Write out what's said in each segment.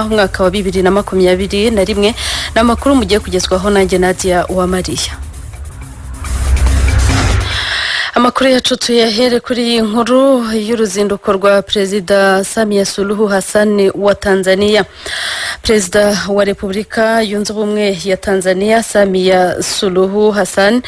umwaka wa 2021 n'amakuru mugiye kugezwaho nanjye Nadia Uwamariya. Amakuru yacu tuyahere kuri iyi nkuru y'uruzinduko rwa Perezida Samia Suluhu Hassan wa Tanzania. Perezida wa Repubulika Yunze Ubumwe ya Tanzania Samia Suluhu Hassan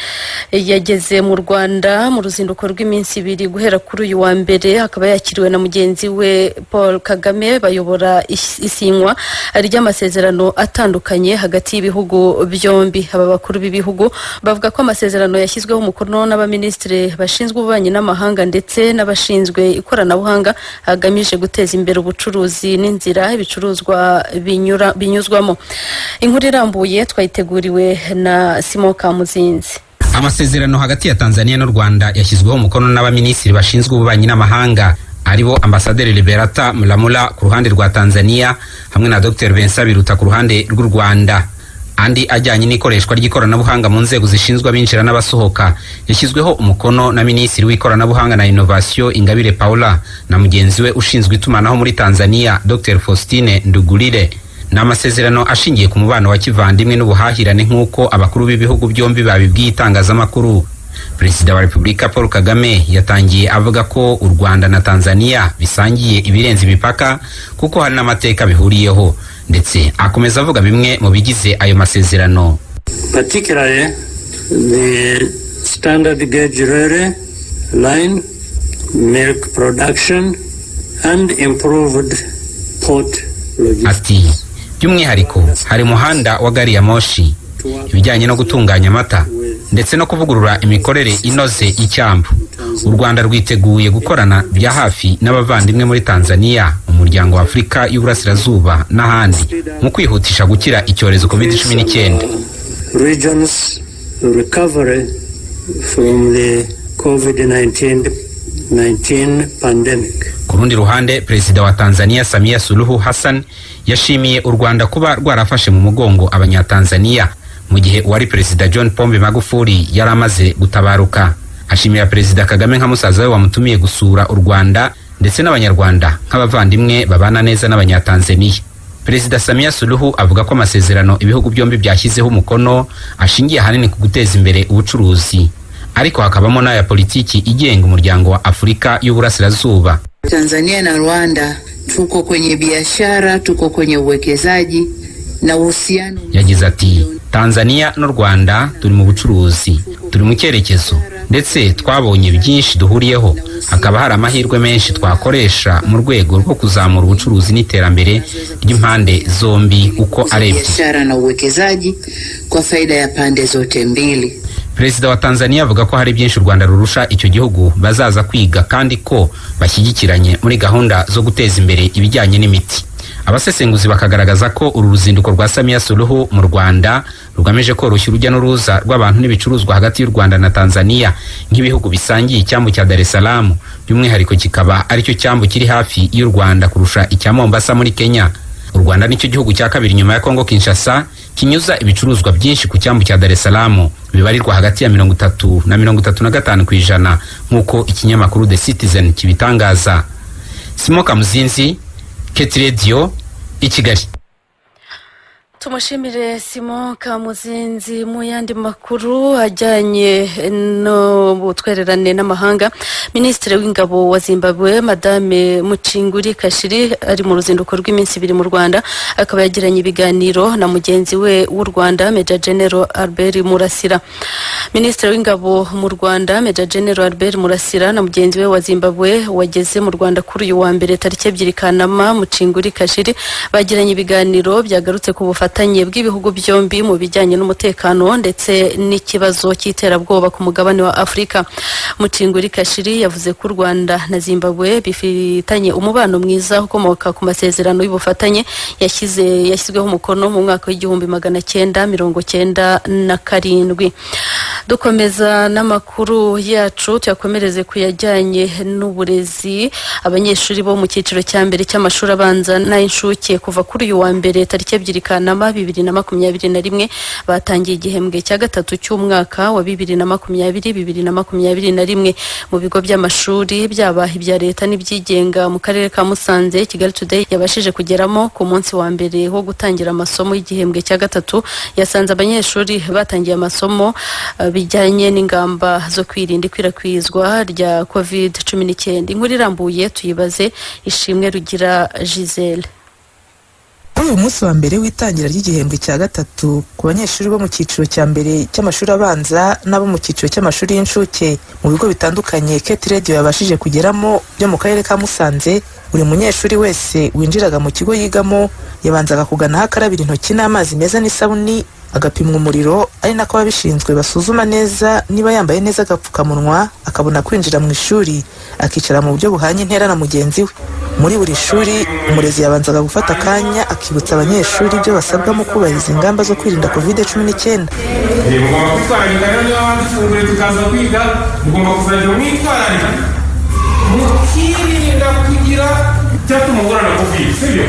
yageze mu Rwanda mu ruzinduko rw'iminsi 2 guhera kuri uyu wa mbere, akaba yakiriwe na mugenzi we Paul Kagame bayobora isinywa ry'amasezerano atandukanye hagati y'ibihugu byombi. Aba bakuru b'ibihugu bavuga ko amasezerano yashyizweho umukono n'abaministre bashinzwe ububanyi n'amahanga ndetse n'abashinzwe ikoranabuhanga agamije guteza imbere ubucuruzi n'inzira ibicuruzwa binyuzwamo. Inkuru irambuye twayiteguriwe na Simon Kamuzinzi. Amasezerano hagati ya Tanzania n'u Rwanda yashyizweho umukono n'abaministri bashinzwe ububanyi n'amahanga aribo Ambasaderi Liberata Mulamula ku ruhande rwa Tanzania hamwe na Dr. Vincent Biruta ku ruhande rw'u Rwanda. Andi ajyanye n'ikoreshwa ry'ikoranabuhanga mu nzego zishinzwe abinjira n'abasohoka yashyizweho umukono na Minisitiri w'ikoranabuhanga na Innovation Ingabire Paula na mugenzi we ushinzwe itumanaho muri Tanzania Dr. Faustine Ndugulire. N'amasezerano ashingiye ku mubano wa kivandimwe n'ubuhahirane nk'uko abakuru b'ibihugu byombi babibwiye itangazamakuru. Perezida wa Repubulika Paul Kagame yatangiye avuga ko u Rwanda na Tanzania bisangiye ibirenze imipaka kuko hari n'amateka bihuriyeho, ndetse akomeza avuga bimwe mu bigize ayo masezerano. Particularly the standard gauge railway line, milk production and improved port logistics. By'umwihariko hari umuhanda wa gari ya moshi, ibijyanye no gutunganya amata ndetse no kuvugurura imikorere inoze y'icyambu. U Rwanda rwiteguye gukorana bya hafi n'abavandimwe muri Tanzania, umuryango wa Afrika y'Uburasirazuba n'ahandi mu kwihutisha gukira icyorezo COVID-19. Regions recovery from the COVID-19 pandemic. Ku rundi ruhande, Perezida wa Tanzania Samia Suluhu Hassan yashimiye u Rwanda kuba rwarafashe mu mugongo abanyatanzania mu gihe uwari Perezida John Pombe Magufuli yaramaze gutabaruka. Ashimira Perezida Kagame nka musaza we wamutumiye gusura u Rwanda ndetse n'abanyarwanda nk'abavandimwe babana neza n'abanyatanzania. Perezida Samia Suluhu avuga ko amasezerano ibihugu byombi byashyizeho umukono ashingiye hanini ku guteza imbere ubucuruzi, ariko hakabamo n'aya politiki igenga umuryango wa Afrika y'Uburasirazuba. Tanzania na Rwanda tuko kwenye biashara, tuko kwenye uwekezaji na uhusiano. Yagize ati, Tanzania n'u Rwanda turi mu bucuruzi, turi mu cyerekezo ndetse twabonye byinshi duhuriyeho, hakaba hari amahirwe menshi twakoresha mu rwego rwo kuzamura ubucuruzi n'iterambere ry'impande zombi uko arebye. Biashara na uwekezaji kwa faida ya pande zote mbili. Perezida wa Tanzania avuga ko hari byinshi u Rwanda rurusha icyo gihugu bazaza kwiga kandi ko bashyigikiranye muri gahunda zo guteza imbere ibijyanye n'imiti. Abasesenguzi bakagaragaza ko uru ruzinduko rwa Samia Suluhu mu Rwanda rugamije koroshya urujya n'uruza rw'abantu n'ibicuruzwa hagati y'u Rwanda na Tanzania nk'ibihugu bisangiye icyambu cya Dar es Salaam, by'umwihariko kikaba aricyo cyambu kiri hafi y'u Rwanda kurusha icya Mombasa muri Kenya. U Rwanda nicyo gihugu cya kabiri nyuma ya Kongo Kinshasa kinyuza ibicuruzwa byinshi ku cyambu cya Dar es Salaam, bibarirwa hagati ya 30 na 35% nk'uko ikinyamakuru The Citizen kibitangaza. Simoka Muzinzi, Keti Radio, i Kigali. Tumushimire Simon Kamuzinzi. Mu yandi makuru ajyanye no butwererane n'amahanga, Minisitiri w'Ingabo wa Zimbabwe Madame Muchinguri Kashiri ari mu ruzinduko rw'iminsi 2 mu Rwanda, akaba yagiranye ibiganiro na mugenzi we w'u Rwanda Major General Albert Murasira. Minisitiri w'Ingabo mu Rwanda Major General Albert Murasira na mugenzi we wa Zimbabwe wageze mu Rwanda kuri uyu wa mbere tariki 2 Kanama. Muchinguri Kashiri bagiranye ibiganiro byagarutse ku bufatanye bw'ibihugu byombi mu bijyanye n'umutekano ndetse n'ikibazo cy'iterabwoba ku mugabane wa Afrika. Muchinguri Kashiri yavuze ko u Rwanda na Zimbabwe bifitanye umubano mwiza ukomoka ku masezerano y'ubufatanye yashyizweho umukono mu mwaka wa 1997. dukomeza n'amakuru yacu tuyakomereze kuyajyanye n'uburezi. Abanyeshuri bo mu cyiciro cya mbere cy'amashuri abanza n'ay'inshuke kuva kuri uyu wa mbere tariki 2 Kanama 2021 batangiye igihembwe cya gatatu cy'umwaka wa 2020-2021 mu bigo by'amashuri byaba ibya leta n'ibyigenga mu karere ka Musanze. Kigali Today yabashije kugeramo ku munsi wa mbere wo gutangira amasomo y'igihembwe cya gatatu, yasanze abanyeshuri batangiye amasomo bijyanye n'ingamba zo kwirinda ikwirakwizwa rya COVID-19. Inkuru irambuye tuyibaze Ishimwe Rugira Giselle. Uyu munsi wa mbere w'itangira ry'igihembwe cya gatatu ku banyeshuri bo mu cyiciro cya mbere cy'amashuri abanza n'abo mu cyiciro cy'amashuri y'incuke mu bigo bitandukanye Kate Radio yabashije kugeramo byo mu karere ka Musanze, buri munyeshuri wese winjiraga mu kigo yigamo yabanzaga kugana akarabira intoki n'amazi meza n'isabuni, agapimwa umuriro, ari nako ababishinzwe basuzuma neza niba yambaye neza agapfukamunwa, akabona kwinjira mu ishuri akicara mu buryo buhanye intera na mugenzi we. Muri buri shuri umurezi yabanzaga gufata akanya akibutsa abanyeshuri ibyo basabwa mu kubahiriza ingamba zo kwirinda COVID-19. Mugomba kwitwararika rero niba bandifungure tukaza kwiga, mugomba kuzajya mwitwararika mukirinda kugira icyatuma uhura na COVID, sibyo?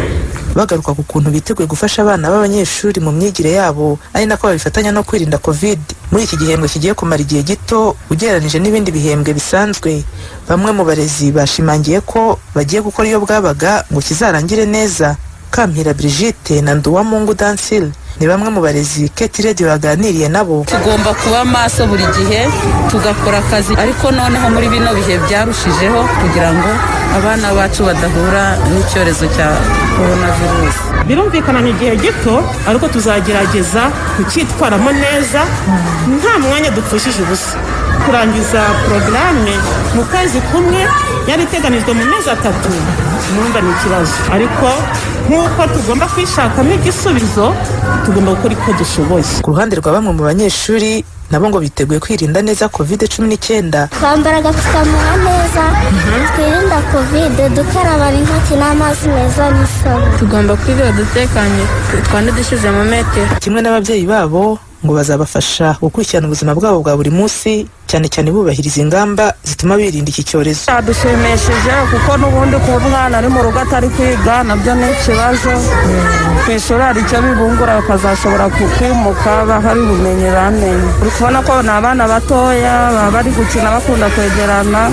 Bagaruka ku kuntu biteguye gufasha abana b'abanyeshuri mu myigire yabo, ari nako babifatanya no kwirinda COVID muri iki gihembwe kigiye kumara igihe gito ugereranije n'ibindi bihembwe bisanzwe. Bamwe mu barezi bashimangiye ko bagiye gukora iyo bwabaga ngo kizarangire neza. Kampira Brigitte na Nduwamungu Dancil ni bamwe mu barezi Kate Radio yaganiriye nabo. Tugomba kuba maso buri gihe tugakora akazi, ariko noneho muri bino bihe byarushijeho kugira ngo abana bacu badahura n'icyorezo cya coronavirus. Birumvikana ni igihe gito ariko tuzagerageza kucyitwaramo neza, nta mwanya dupfushije ubusa. Kurangiza programme mu kwezi kumwe yari iteganijwe mu mezi 3, numva ni ikibazo, ariko nk'uko tugomba kwishakamo igisubizo tugomba gukora uko dushoboye. Ku ruhande rwa bamwe mu banyeshuri nabo ngo biteguye kwirinda neza COVID-19. Twambara agapfukamunwa neza, twirinda COVID, dukaraba intoki n'amazi meza n'isabune. Tugomba kwirinda dutekanye, twane dushyize mu metero. Kimwe n'ababyeyi babo ngo bazabafasha gukurikirana ubuzima bwabo bwa buri munsi, cyane cyane bubahiriza ingamba zituma birinda iki cyorezo. Dushimishije kuko n'ubundi ku mwana ari mu rugo atari kwiga nabyo ni ikibazo. Ku ishuri hari icyo bibungura bakazashobora kwimuka bahari ubumenyi bamenye. Uri kubona ko ni abana batoya baba bari gukina bakunda kwegerana,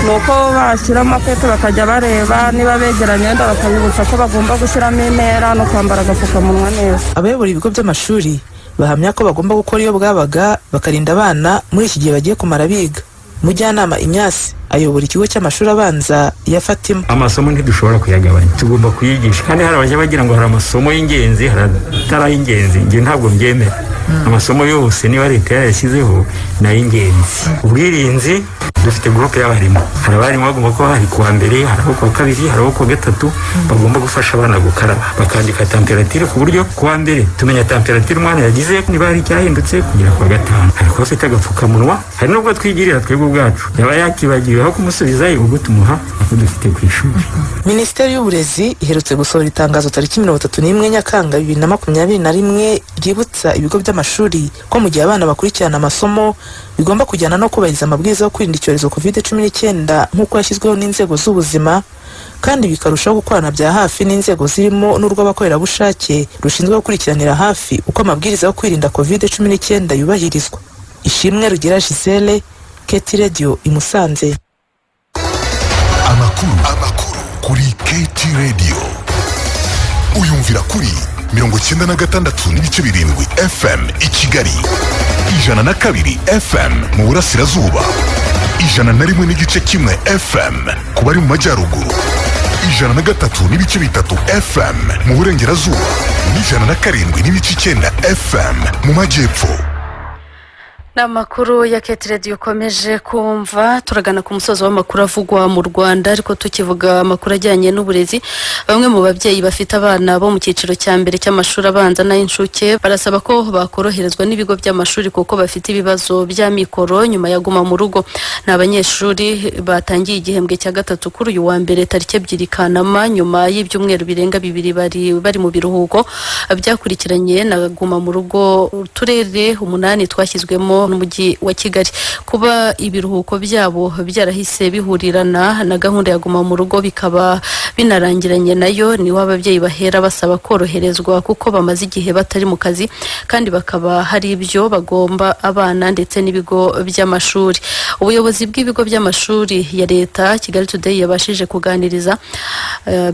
nuko bashyira amakete bakajya bareba niba begeranye, wenda bakabibutsa ko bagomba gushyiramo intera no kwambara agapfukamunwa neza. Abayobora ibigo by'amashuri bahamya ko bagomba gukora iyo bwabaga bakarinda abana muri iki gihe bagiye kumara biga. Mujyanama Inyasi ayobora ikigo cy'amashuri abanza ya Fatima. Amasomo ntidushobora kuyagabanya, tugomba kuyigisha, kandi hari abajya bagira ngo hari amasomo y'ingenzi hari y'ingenzi. Nge ntabwo mbyemera. Amasomo yose niba leta yarashyizeho na y'ingenzi. Ubwirinzi dufite groupe y'abarimu, hari abarimu bagomba kuba hari kuwa mbere, hari abo kuwa kabiri, hari abo kuwa gatatu, bagomba gufasha abana gukaraba bakandika temperature ku buryo kuwa mbere tumenya temperature umwana yagize niba hari icyahindutse kugera kuwa gatanu. Ariko bafite agapfukamunwa, hari n'ubwo twigirira twebwe ubwacu, yaba yakibagiwe aho kumusubizayo ubwo tumuha ako dufite ku ishuri. Minisiteri y'Uburezi iherutse gusohora itangazo tariki 31 Nyakanga 2021 ryibutsa ibigo by'amashuri ko mu gihe abana bakurikirana amasomo bigomba kujyana no kubahiriza amabwiriza yo kwirinda icyorezo COVID-19 nk'uko yashyizweho n'inzego z'ubuzima, kandi bikarushaho gukorana bya hafi n'inzego zirimo n'urw'abakorerabushake rushinzwe gukurikiranira hafi uko amabwiriza yo kwirinda COVID-19 yubahirizwa. Ishimwe Rugira Giselle, Kate Radio imusanze. Amakuru kuri Kate Radio. Uyumvira kuri 96.7 FM i Kigali, 102 FM mu Burasirazuba, 101.1 FM ku bari mu Majyaruguru, 103.3 FM mu Burengerazuba, 107.9 FM mu Majyepfo. N'amakuru ya Kate Radio ukomeje kumva. Turagana ku musozo w'amakuru avugwa mu Rwanda, ariko tukivuga amakuru ajyanye n'uburezi. Bamwe mu babyeyi bafite abana bo mu cyiciro cya mbere cy'amashuri abanza n'ay'inshuke barasaba ko bakoroherezwa n'ibigo by'amashuri kuko bafite ibibazo bya mikoro nyuma ya guma mu rugo. N'abanyeshuri batangiye igihembwe cya gatatu kuri uyu wa mbere tariki 2 Kanama nyuma y'ibyumweru birenga 2 bari mu biruhuko byakurikiranye na guma mu rugo. Turere 8 twashyizwemo n'umujyi wa Kigali. Kuba ibiruhuko byabo byarahise bihurirana na gahunda ya guma mu rugo bikaba binarangiranye nayo, ni w'ababyeyi bahera basaba koroherezwa kuko bamaze igihe batari mu kazi kandi bakaba hari ibyo bagomba abana ndetse n'ibigo by'amashuri. Ubuyobozi bw'ibigo by'amashuri ya leta Kigali Today yabashije kuganiriza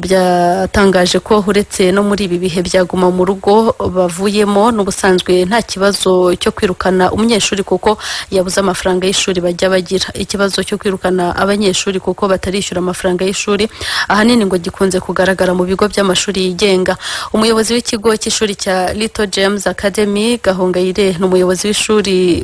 byatangaje ko uretse no muri ibi bihe byaguma mu rugo bavuyemo n'ubusanzwe nta kibazo cyo kwirukana umunyeshuri kuko yabuze amafaranga y'ishuri bajya bagira. Ikibazo cyo kwirukana abanyeshuri kuko batarishyura amafaranga y'ishuri ahanini ngo gikunze kugaragara mu bigo by'amashuri yigenga. Umuyobozi w'ikigo cy'ishuri cya Little James Academy Gahongayire n'umuyobozi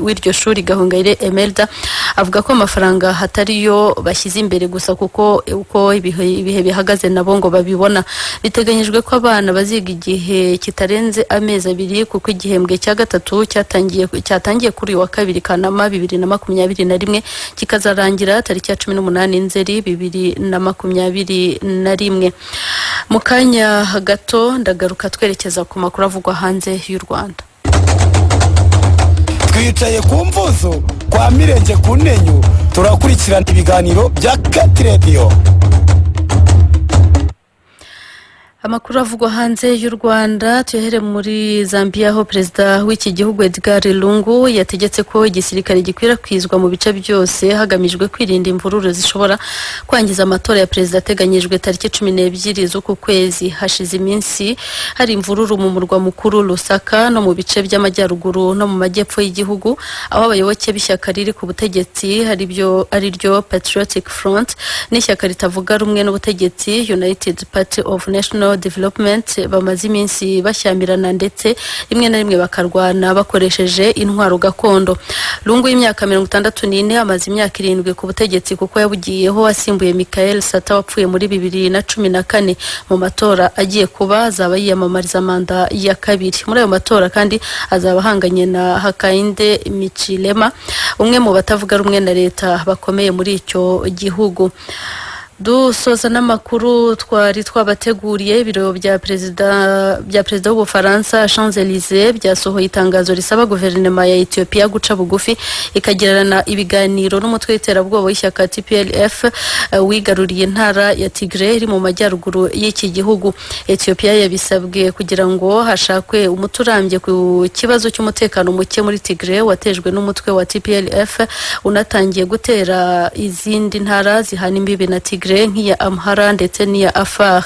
w'iryo shuri Gahongayire Emelda avuga ko amafaranga hatariyo bashyize imbere gusa kuko uko ibihe bihagaze nabo ngo babibona. Biteganyijwe ko abana baziga igihe kitarenze amezi 2 kuko igihembwe cya gatatu cyatangiye kuri wa 2 Kanama 2021 kikazarangira tariki ya 18 Nzeri 2021. Mu kanya gato ndagaruka twerekeza ku makuru avugwa hanze y'u Rwanda. Twicaye ku mvuzo kwa Mirenge ku Nenyo turakurikirana ibiganiro bya KT Radio. Amakuru avugwa hanze y'u Rwanda tuyahere muri Zambia aho perezida w'iki gihugu Edgar Lungu yategetse ko igisirikare gikwirakwizwa mu bice byose hagamijwe kwirinda imvururu zishobora kwangiza amatora ya perezida ateganyijwe tariki 12 z'uku kwezi. Hashize iminsi hari imvururu mu murwa mukuru Lusaka no mu bice by'amajyaruguru no mu majyepfo y'igihugu aho abayoboke b'ishyaka riri ku butegetsi ari ryo Patriotic Front n'ishyaka ritavuga rumwe n'ubutegetsi United Party of National Development bamaze iminsi bashyamirana ndetse rimwe na rimwe bakarwana bakoresheje intwaro gakondo. Lungu y'imyaka 64 amaze imyaka 7 ku butegetsi kuko yabugiyeho asimbuye Michael Sata wapfuye muri 2014 mu matora agiye kuba azaba yiyamamariza manda ya kabiri. Muri ayo matora kandi azaba ahanganye na Hakainde Hichilema umwe mu batavuga rumwe na leta bakomeye muri icyo gihugu. Dusoza n'amakuru twari twabateguriye. Ibiro bya perezida w'Ubufaransa Champs-Élysées byasohoye itangazo risaba guverinoma ya Ethiopia guca bugufi ikagirana ibiganiro n'umutwe w'iterabwoba w'ishyaka TPLF wigaruriye intara ya Tigray iri mu majyaruguru y'iki gihugu. Ethiopia yabisabwe kugira ngo hashakwe umuturambye ku kibazo cy'umutekano muke muri Tigray watejwe n'umutwe wa TPLF unatangiye gutera izindi ntara zihana imbibi na Tigray nk'iya Amhara ndetse n'iya Afar.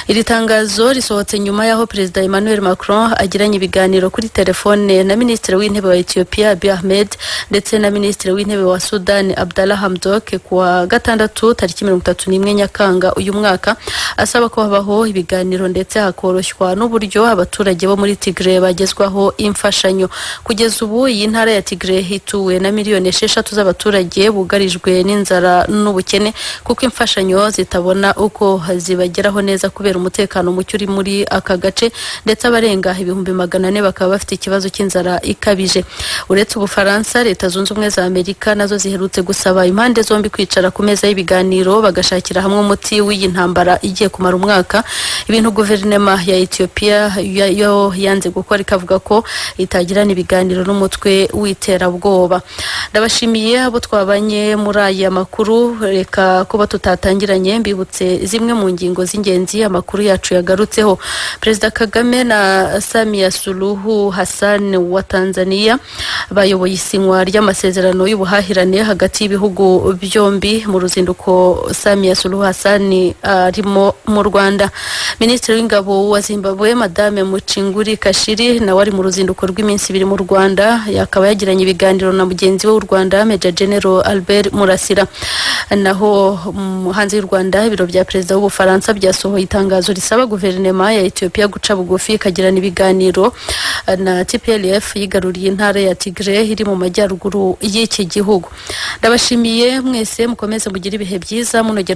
Iri tangazo risohotse nyuma yaho Perezida Emmanuel Macron agiranye ibiganiro kuri telefone na Minisitiri w'Intebe wa Ethiopia Abiy Ahmed ndetse na Minisitiri w'Intebe wa Sudan Abdallah Hamdok kuwa gatandatu tariki 31 Nyakanga uyu mwaka asaba ko habaho ibiganiro ndetse hakoroshywa n'uburyo abaturage bo muri Tigray bagezwaho imfashanyo. Kugeza ubu iyi ntara ya Tigray hituwe na miliyoni 6 z'abaturage bugarijwe n'inzara n'ubukene kuko imfashanyo zitabona uko zibageraho neza kubera umutekano muke uri muri aka gace ndetse abarenga 400,000 bakaba bafite ikibazo cy'inzara ikabije. Uretse Ubufaransa, Leta Zunze Ubumwe za Amerika nazo ziherutse gusaba impande zombi kwicara ku meza y'ibiganiro bagashakira hamwe umuti w'iyi ntambara igiye kumara umwaka. Ibintu guverinoma ya Ethiopia yo yanze gukora ikavuga ko itagirana ibiganiro n'umutwe w'iterabwoba. Ndabashimiye abo twabanye muri aya makuru. Reka kuba tutatangiranye mbibutse zimwe mu ngingo z'ingenzi amakuru yacu yagarutseho. Perezida Kagame na Samia Suluhu Hassan wa Tanzania bayoboye isinywa ry'amasezerano y'ubuhahirane hagati y'ibihugu byombi mu ruzinduko Samia Suluhu Hassan arimo mu Rwanda. Minisitiri w'Ingabo wa Zimbabwe Madame Muchinguri Kashiri na wari mu ruzinduko rw'iminsi 2 mu Rwanda yakaba yagiranye ibiganiro na mugenzi we w'u Rwanda Major General Albert Murasira. Naho hanze y'u Rwanda ibiro bya perezida w'Ubufaransa byasohoye itangazo risaba guverinoma ya Ethiopia guca bugufi ikagirana ibiganiro na TPLF yigaruriye intara ya Tigray iri mu majyaruguru y'iki gihugu. Ndabashimiye mwese mukomeze mugira ibihe byiza munogera